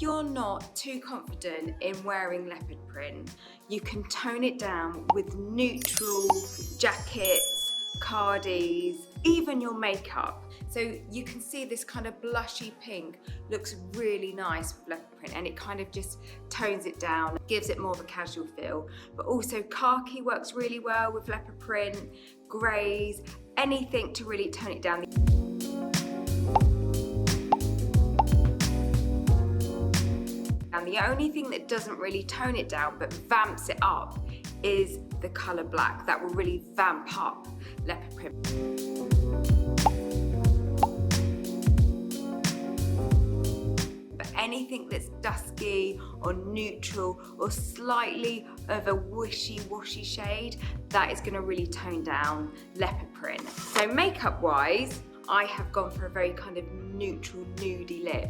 you're not too confident in wearing leopard print, you can tone it down with neutral jackets, cardies, even your makeup. So you can see this kind of blushy pink looks really nice with leopard print, and it kind of just tones it down, gives it more of a casual feel. But also khaki works really well with leopard print, greys, anything to really tone it down. And the only thing that doesn't really tone it down but vamps it up is the colour black. That will really vamp up leopard print. But anything that's dusky or neutral or slightly of a wishy-washy shade, that is going to really tone down leopard print. So makeup wise, I have gone for a very kind of neutral nudie lip,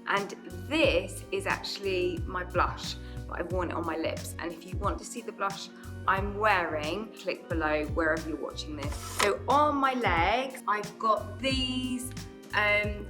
and this is actually my blush, but I've worn it on my lips. And if you want to see the blush I'm wearing, click below wherever you're watching this. So on my legs, I've got these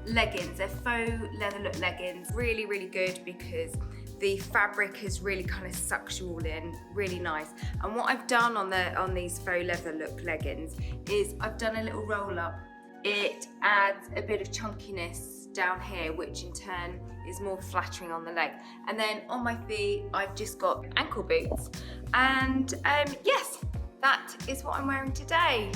leggings. They're faux leather look leggings. Really, really good because the fabric is really kind of sucks you all in, really nice. And what I've done on these faux leather look leggings is I've done a little roll up. It adds a bit of chunkiness down here, which in turn is more flattering on the leg. And then on my feet, I've just got ankle boots. And yes, that is what I'm wearing today.